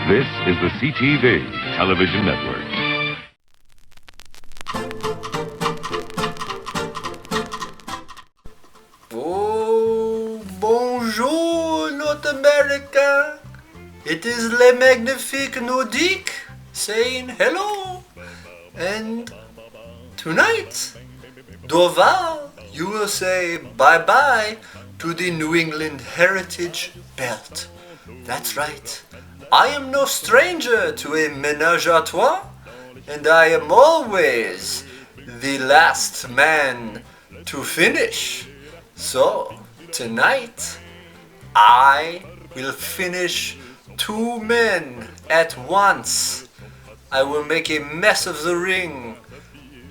This is the CTV Television Network. Oh, bonjour, North America. It is Le Magnifique Nordique saying hello. And tonight, Dorval, you will say bye-bye to the New England Heritage Belt. That's right. I am no stranger to a ménage à trois, and I am always the last man to finish. So, tonight, I will finish 2 men at once. I will make a mess of the ring,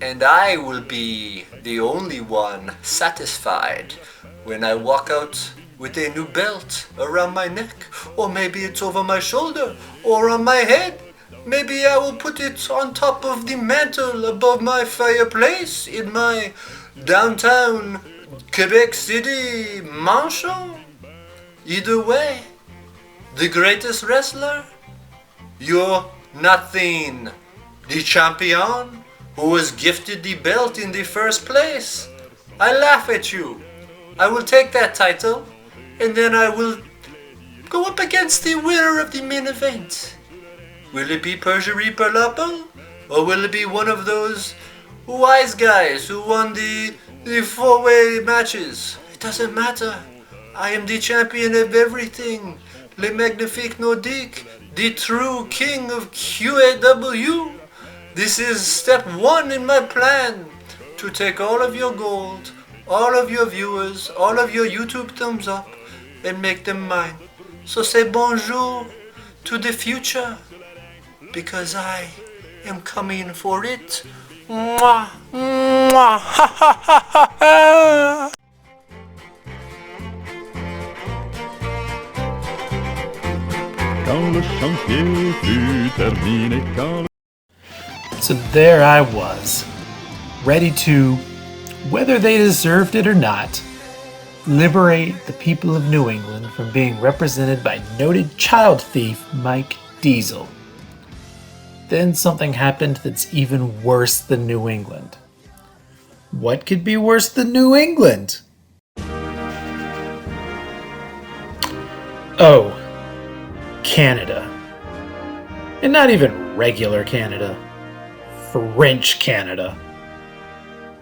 and I will be the only one satisfied when I walk out with a new belt around my neck, or maybe it's over my shoulder, or on my head. Maybe I will put it on top of the mantle above my fireplace in my downtown Quebec City mansion. Either way, the greatest wrestler, you're nothing. The champion who was gifted the belt in the first place. I laugh at you. I will take that title, and then I will go up against the winner of the main event. Will it be Perjury Perlapple? Or will it be one of those wise guys who won the 4-way matches? It doesn't matter. I am the champion of everything. Le Magnifique Nordique, the true king of QAW. This is step 1 in my plan. To take all of your gold, all of your viewers, all of your YouTube thumbs up, and make them mine. So say bonjour to the future, because I am coming for it. Mwah, mwah, ha, ha, ha, ha, ha. Quand le chantier fut terminé, quand... So there I was, ready to, whether they deserved it or not, liberate the people of New England from being represented by noted child thief Mike Diesel. Then something happened that's even worse than New England. What could be worse than New England? Oh, Canada. And not even regular Canada. French Canada.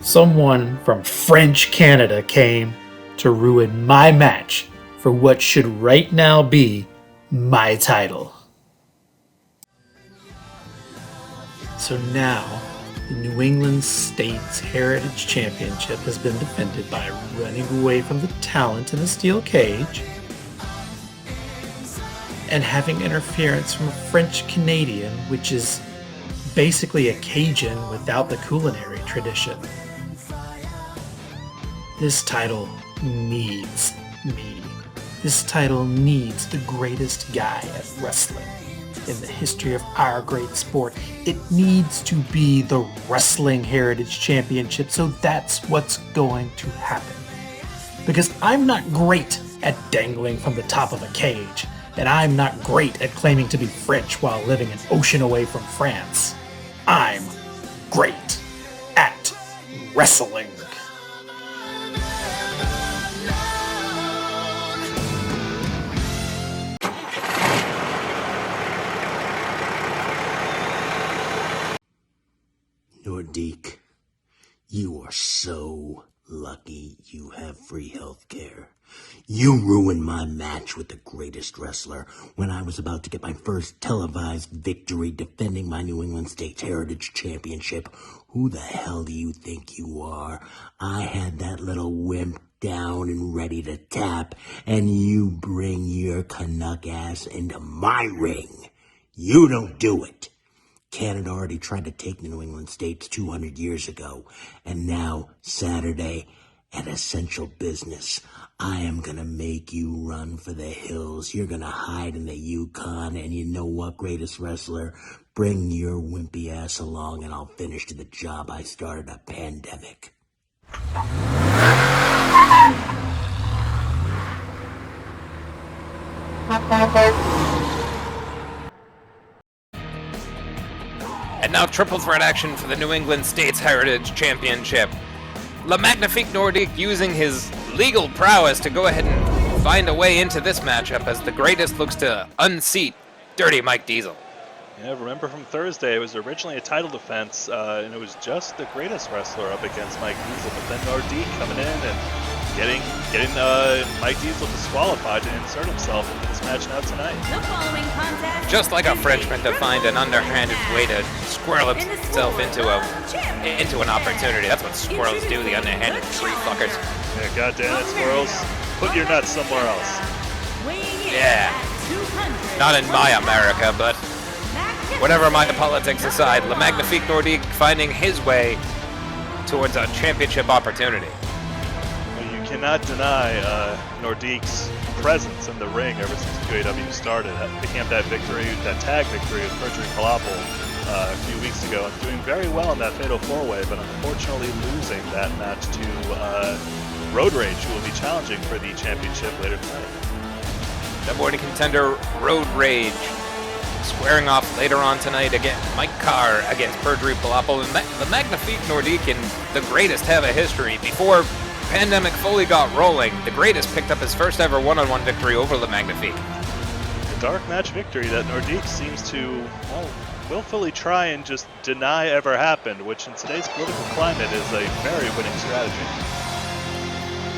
Someone from French Canada came to ruin my match for what should right now be my title. So now, the New England States Heritage Championship has been defended by running away from the talent in a steel cage and having interference from a French Canadian, which is basically a Cajun without the culinary tradition. This title needs me. This title needs the greatest guy at wrestling in the history of our great sport. It needs to be the Wrestling Heritage Championship, so that's what's going to happen. Because I'm not great at dangling from the top of a cage, and I'm not great at claiming to be French while living an ocean away from France. I'm great at wrestling. Nordique, you are so lucky you have free health care. You ruined my match with the greatest wrestler when I was about to get my first televised victory defending my New England States Heritage Championship. Who the hell do you think you are? I had that little wimp down and ready to tap, and you bring your Canuck ass into my ring. You don't do it. Canada already tried to take the New England States 200 years ago, and now, Saturday, at Essential Business, I am gonna make you run for the hills. You're gonna hide in the Yukon, and you know what, greatest wrestler? Bring your wimpy ass along, and I'll finish the job I started, a pandemic. And now triple threat action for the New England States Heritage Championship. Le Magnifique Nordique using his legal prowess to go ahead and find a way into this matchup as the greatest looks to unseat Dirty Mike Diesel. Yeah, remember from Thursday, it was originally a title defense, and it was just the greatest wrestler up against Mike Diesel, but then Nordique coming in and getting Mike Diesel disqualified to insert himself into this match now tonight. The following contest Just like a Frenchman to find an underhanded way to squirrel himself into an opportunity. That's what squirrels do, the underhanded tree fuckers. Yeah, goddamn it, squirrels. Put your nuts somewhere else. Yeah. Not in my America, but whatever my politics aside, Le Magnifique Nordique finding his way towards a championship opportunity. Well, you cannot deny Nordique's presence in the ring ever since QAW started. Picking up that victory, that tag victory with Perjury Palapal a few weeks ago, and doing very well in that Fatal 4-Way, but unfortunately losing that match to Road Rage, who will be challenging for the championship later tonight. Number one contender Road Rage squaring off later on tonight again. Mike Carr against Perjury Palapal. The Magnifique Nordique and the greatest have a history. Before Pandemic fully got rolling, the greatest picked up his first ever one-on-one victory over Le Magnifique. A dark match victory that Nordique seems to, well, willfully try and just deny ever happened, which in today's political climate is a very winning strategy.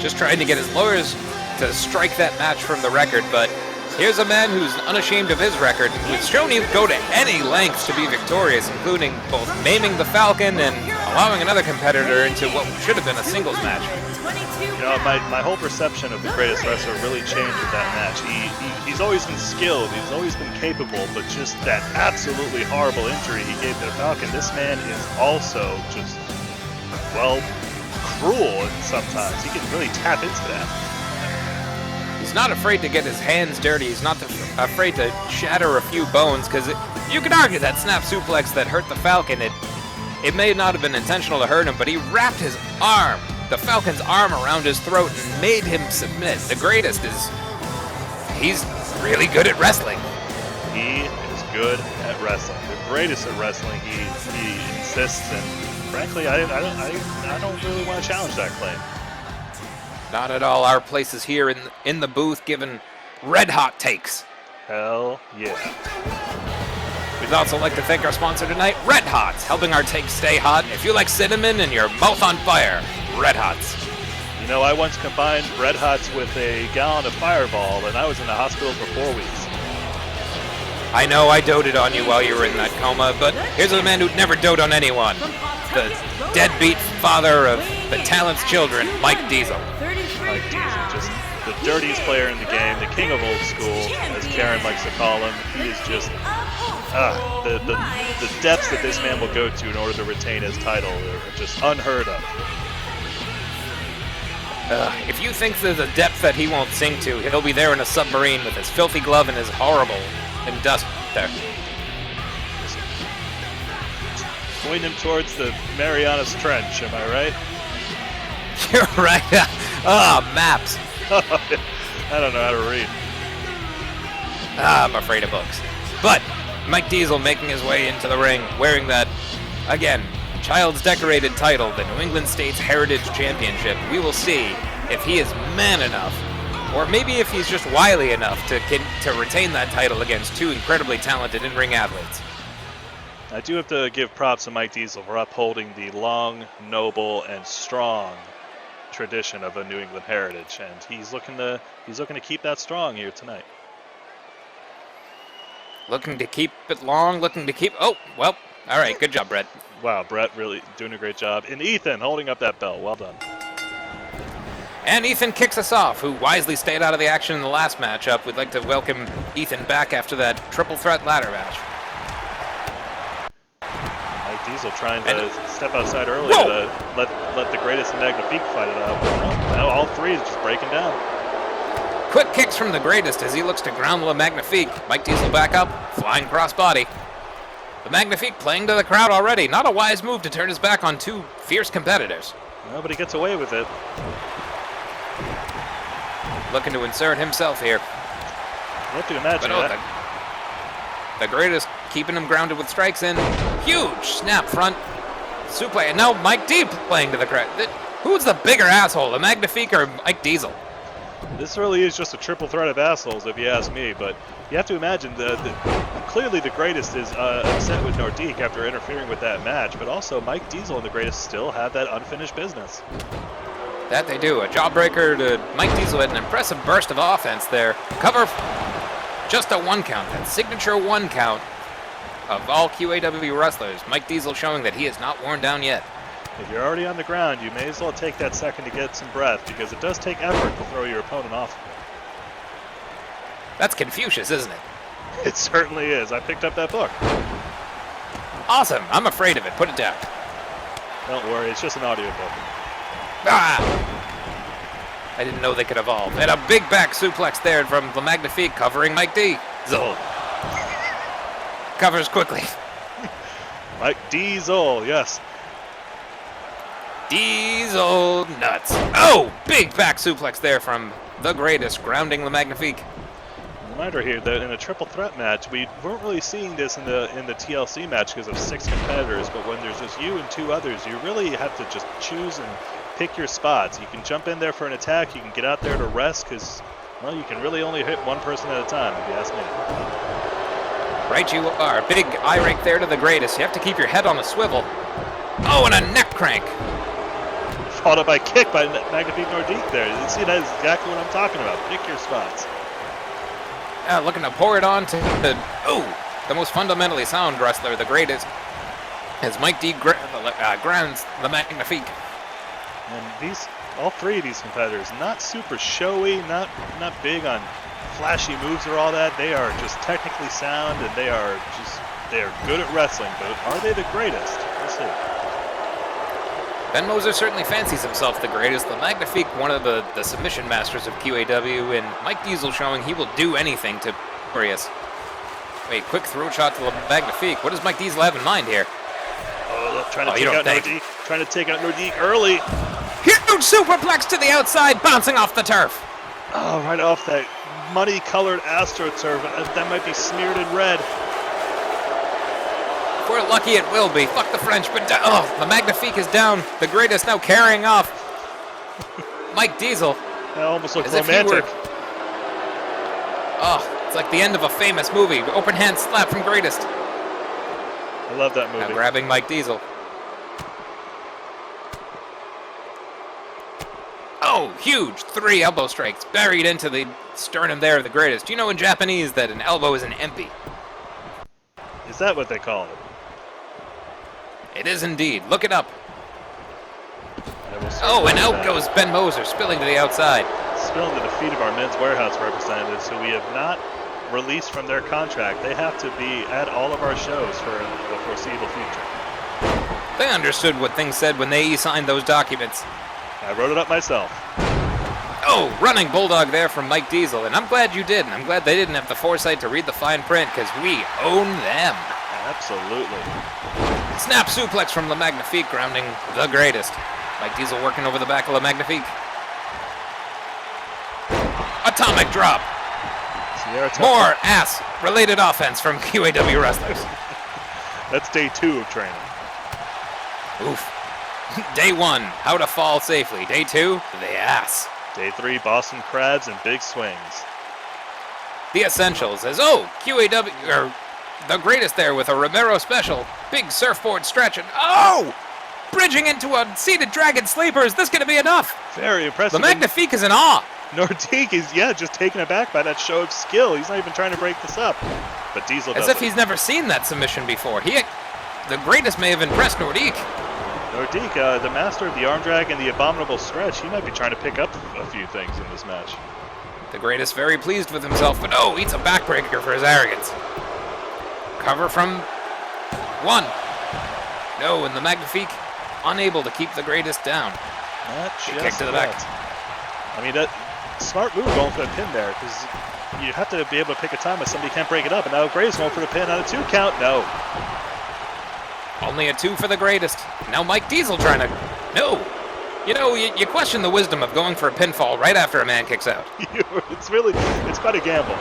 Just trying to get his lawyers to strike that match from the record, but here's a man who's unashamed of his record, who's shown he'll go to any lengths to be victorious, including both maiming the Falcon and allowing another competitor into what should have been a singles match. You know, my whole perception of the greatest wrestler really changed with that match. He's always been skilled, he's always been capable, but just that absolutely horrible injury he gave to the Falcon, this man is also just, well, cruel sometimes. He can really tap into that. He's not afraid to get his hands dirty. He's not afraid to shatter a few bones, because you could argue that snap suplex that hurt the Falcon, it may not have been intentional to hurt him, but he wrapped his arm, the Falcon's arm, around his throat and made him submit. The greatest he's really good at wrestling. He is good at wrestling. The greatest at wrestling, he insists, and frankly, I don't really want to challenge that claim. Not at all. Our place is here in the booth giving red hot takes. Hell yeah. We'd also like to thank our sponsor tonight, Red Hots, helping our takes stay hot. If you like cinnamon and your mouth on fire, Red Hots. You know, I once combined Red Hots with a gallon of Fireball, and I was in the hospital for 4 weeks. I know I doted on you while you were in that coma, but here's a man who'd never dote on anyone. The deadbeat father of the talent's children, Mike Diesel. Mike Diesel, just the dirtiest player in the game, the king of old school, as Karen likes to call him. He is just, the depths that this man will go to in order to retain his title are just unheard of. If you think there's a depth that he won't sink to, he'll be there in a submarine with his filthy glove and his horrible industrial. Point him towards the Marianas Trench, am I right? You're right. Maps. I don't know how to read. I'm afraid of books. But Mike Diesel making his way into the ring, wearing that, again, child's decorated title, the New England States Heritage Championship. We will see if he is man enough, or maybe if he's just wily enough to retain that title against two incredibly talented in-ring athletes. I do have to give props to Mike Diesel for upholding the long, noble, and strong tradition of a New England heritage, and he's looking to keep that strong here tonight. Looking to keep it long, oh, well, all right, good job, Brett. Wow, Brett really doing a great job. And Ethan holding up that belt, well done. And Ethan kicks us off, who wisely stayed out of the action in the last matchup. We'd like to welcome Ethan back after that triple threat ladder match. Mike Diesel trying to step outside early to let the greatest Magnifique fight it out. Now all three is just breaking down. Quick kicks from the greatest as he looks to ground Le Magnifique. Mike Diesel back up, flying crossbody. The Magnifique playing to the crowd already. Not a wise move to turn his back on two fierce competitors. No, but he gets away with it. Looking to insert himself here. You have to imagine that. The greatest keeping him grounded with strikes in. Huge snap front suplex. And now Mike D playing to the crowd. Who's the bigger asshole, the Magnifique or Mike Diesel? This really is just a triple threat of assholes, if you ask me. But you have to imagine clearly the Greatest is upset with Nordique after interfering with that match. But also Mike Diesel and the Greatest still have that unfinished business. That they do. A jawbreaker to Mike Diesel had an impressive burst of offense there. Cover just a 1 count. That signature 1 count of all QAW wrestlers. Mike Diesel showing that he is not worn down yet. If you're already on the ground, you may as well take that second to get some breath, because it does take effort to throw your opponent off. That's Confucius, isn't it? It certainly is. I picked up that book. Awesome. I'm afraid of it. Put it down. Don't worry, it's just an audiobook. Ah! I didn't know they could evolve. And a big back suplex there from the Magnifique covering Mike D. Zol. Covers quickly. Mike Diesel, yes. Diesel nuts. Oh! Big back suplex there from the Greatest, grounding the Magnifique. Reminder here that in a triple threat match, we weren't really seeing this in the TLC match because of 6 competitors, but when there's just you and 2 others, you really have to just choose and pick your spots. You can jump in there for an attack, you can get out there to rest, because, well, you can really only hit one person at a time, if you ask me. Right you are. Big eye rake there to the Greatest. You have to keep your head on a swivel. Oh, and a neck crank. Followed up by kick by Magnifique Nordique there. You see, that is exactly what I'm talking about. Pick your spots. Looking to pour it on to the most fundamentally sound wrestler, the Greatest, as Mike D grounds the Magnifique. And all 3 of these competitors, not super showy, not big on flashy moves or all that. They are just technically sound, and they are good at wrestling. But are they the Greatest? We'll see. Ben Moser certainly fancies himself the Greatest. The Magnifique, one of the submission masters of QAW, and Mike Diesel showing he will do anything to Glorious. Wait, quick throat shot to the Magnifique. What does Mike Diesel have in mind here? Oh, look, trying to take out Nordique early. Huge superplex to the outside, bouncing off the turf. Oh, right off that muddy-colored AstroTurf. That might be smeared in red. If we're lucky, it will be. Fuck the French, but the Magnifique is down. The Greatest now carrying off Mike Diesel. That almost looks romantic. It's like the end of a famous movie. Open hand slap from Greatest. I love that movie. Now grabbing Mike Diesel. Oh, huge 3 elbow strikes buried into the sternum there of the Greatest. You know in Japanese that an elbow is an empi. Is that what they call it? It is indeed. Look it up. Oh, and out goes Ben Moser, spilling to the outside. Spilling to the feet of our men's warehouse representatives, who we have not released from their contract. They have to be at all of our shows for the foreseeable future. They understood what things said when they signed those documents. I wrote it up myself. Oh, running bulldog there from Mike Diesel, and I'm glad you did, and I'm glad they didn't have the foresight to read the fine print, because we own them. Absolutely. Snap suplex from the Magnifique, grounding the Greatest. Mike Diesel working over the back of the Magnifique. Atomic drop. More ass-related offense from QAW wrestlers. That's day 2 of training. Oof. Day 1, how to fall safely. Day 2, the ass. Day 3, Boston crabs and big swings. The essentials as QAW, the Greatest there with a Romero special. Big surfboard stretch and bridging into a seated dragon sleeper. Is this going to be enough? Very impressive. The Magnifique is in awe. Nordique is, just taken aback by that show of skill. He's not even trying to break this up. But Diesel does. As if he's never seen that submission before. The Greatest may have impressed Nordique. Nordique, the master of the arm drag and the abominable stretch, he might be trying to pick up a few things in this match. The Greatest very pleased with himself, but eats a backbreaker for his arrogance. Cover from 1. No, and the Magnifique unable to keep the Greatest down. Kick to the back. I mean, that smart move going for the pin there, because you have to be able to pick a time when somebody can't break it up, and now Greatest going for the pin on a 2 count. No. Only a 2 for the Greatest. Now Mike Diesel trying to... No. You question the wisdom of going for a pinfall right after a man kicks out. It's quite a gamble.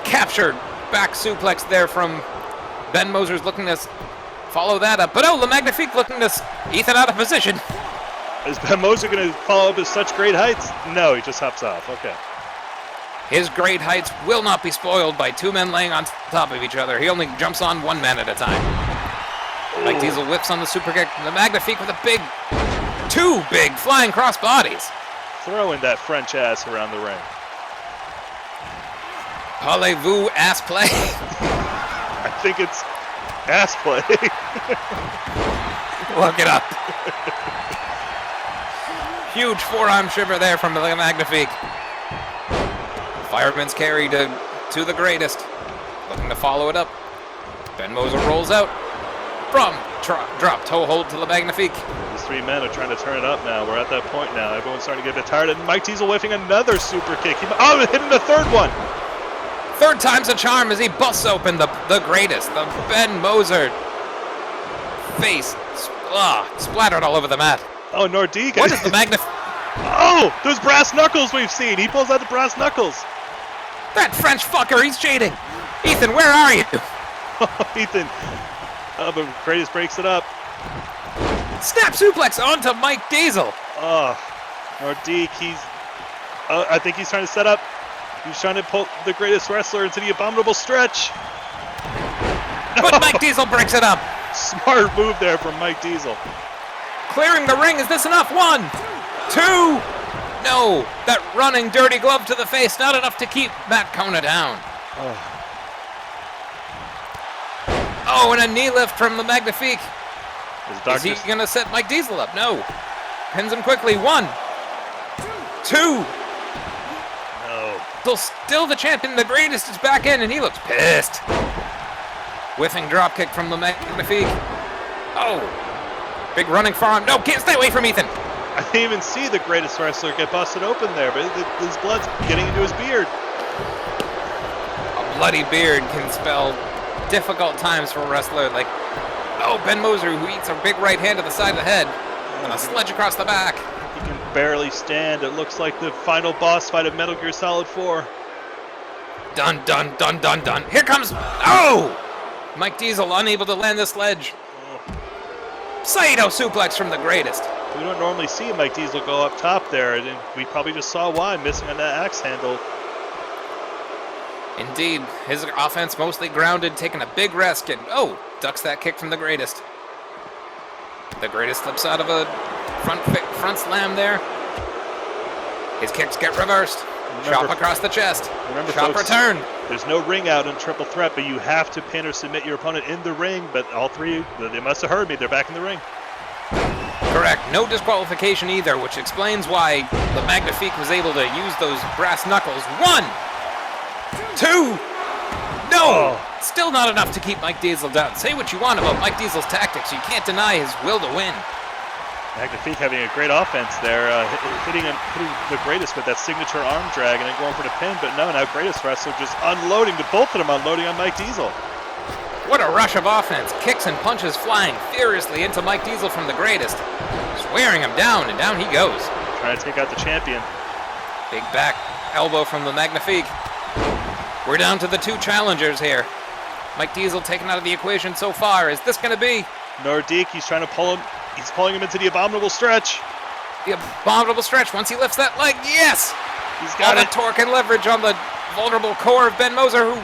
Captured back suplex there from Ben Moser's looking to follow that up. But oh, the Magnifique looking to Ethan out of position. Is Ben Moser going to follow up at such great heights? No, he just hops off. Okay. His great heights will not be spoiled by two men laying on top of each other. He only jumps on one man at a time. Mike Diesel whips on the super kick. The Magnifique with two big flying cross bodies. Throwing that French ass around the ring. Parlez-vous ass play? I think it's ass play. Look it up. Huge forearm shiver there from the Magnifique. Fireman's carry to the greatest. Looking to follow it up. Ben Moser rolls out. From drop toe hold to the Magnifique. These three men are trying to turn it up now. We're at that point now. Everyone's starting to get a bit tired. And Mike Diesel whiffing another super kick. Hitting the third one. Third time's a charm as he busts open the greatest. The Ben Moser face splattered all over the mat. Oh, Nordique. What is the Magnifique? Oh, those brass knuckles we've seen. He pulls out the brass knuckles. That French fucker, he's cheating. Ethan, where are you? Ethan. Oh, but Greatest breaks it up. Snap suplex onto Mike Diesel. Oh, Nordique, I think he's trying to set up. He's trying to pull the Greatest wrestler into the abominable stretch. But Mike Diesel breaks it up. Smart move there from Mike Diesel. Clearing the ring, is this enough? 1, 2. No, that running dirty glove to the face, not enough to keep Matt Kona down. Oh, and a knee lift from the Magnifique. Is he going to set Mike Diesel up? No. Pins him quickly. 1, 2. No. Still the champion. The Greatest is back in, and he looks pissed. Whiffing dropkick from the Magnifique. Oh. Big running forearm. No, can't stay away from Ethan. I didn't even see the Greatest wrestler get busted open there, but his blood's getting into his beard. A bloody beard can spell difficult times for a wrestler like, Ben Moser, who eats a big right hand to the side of the head and a sledge across the back. He can barely stand. It looks like the final boss fight of Metal Gear Solid 4. Dun, dun, dun, dun, dun. Here comes... Oh! Mike Diesel unable to land the sledge. Saito suplex from the Greatest. We don't normally see Mike Diesel go up top there, and we probably just saw why, missing on that axe handle. Indeed, his offense mostly grounded, taking a big risk, and ducks that kick from the Greatest. The Greatest slips out of a front slam there. His kicks get reversed. Chop across the chest. Remember, chop folks, return. There's no ring out in triple threat, but you have to pin or submit your opponent in the ring. But all three, they must have heard me. They're back in the ring. Correct. No disqualification either, which explains why the Magnifique was able to use those brass knuckles. 1, 2. No! Still not enough to keep Mike Diesel down. Say what you want about Mike Diesel's tactics. You can't deny his will to win. Magnifique having a great offense there, hitting the Greatest with that signature arm drag and then going for the pin. But no, now Greatest wrestler just unloading, both of them unloading on Mike Diesel. What a rush of offense. Kicks and punches flying furiously into Mike Diesel from the Greatest. Just wearing him down, and down he goes. Trying to take out the champion. Big back elbow from the Magnifique. We're down to the two challengers here. Mike Diesel taken out of the equation so far. Is this going to be? Nordique, he's trying to pull him. He's pulling him into the abominable stretch. The abominable stretch. Once he lifts that leg, yes! He's got all the torque and leverage on the vulnerable core of Ben Moser, who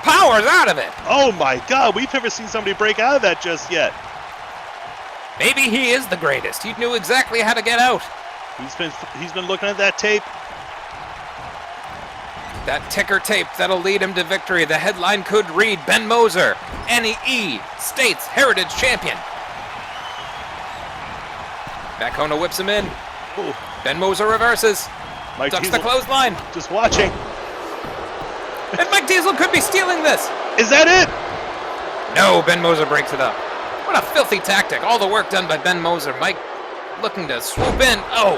powers out of it. Oh my God, we've never seen somebody break out of that just yet. Maybe he is the Greatest. He knew exactly how to get out. He's been looking at that tape. That ticker tape that'll lead him to victory. The headline could read, Ben Moser, NEE States Heritage Champion. Kona whips him in. Ooh. Ben Moser reverses. Mike ducks Diesel, the clothesline. Just watching. And Mike Diesel could be stealing this. Is that it? No, Ben Moser breaks it up. What a filthy tactic. All the work done by Ben Moser. Mike looking to swoop in. Oh.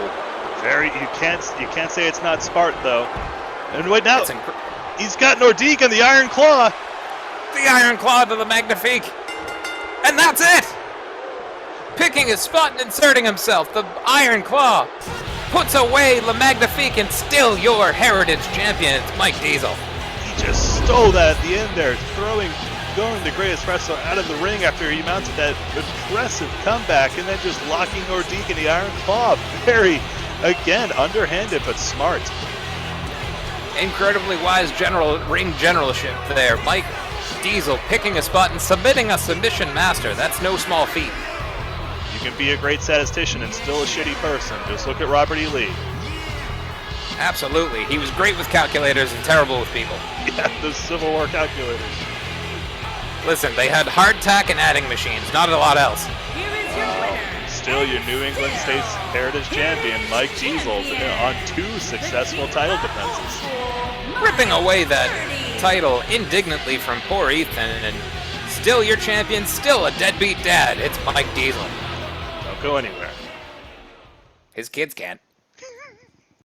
You can't say it's not smart though. And wait now. He's got Nordique and the Iron Claw. The Iron Claw to the Magnifique. And that's it. Picking his spot and inserting himself. The Iron Claw puts away Le Magnifique and still your Heritage Champion. It's Mike Diesel. He just stole that at the end there, throwing going the greatest wrestler out of the ring after he mounted that impressive comeback and then just locking Nordique in the Iron Claw. Very, again, underhanded but smart. Incredibly wise ring generalship there. Mike Diesel picking a spot and submitting a submission master. That's no small feat. You can be a great statistician and still a shitty person. Just look at Robert E. Lee. Absolutely. He was great with calculators and terrible with people. Yeah, those Civil War calculators. Listen, they had hardtack and adding machines, not a lot else. Still your New England State's Heritage Champion, Mike Diesel, on 2 successful title defenses. Ripping away that title indignantly from poor Ethan, and still your champion, still a deadbeat dad. It's Mike Diesel. Don't go anywhere. His kids can't.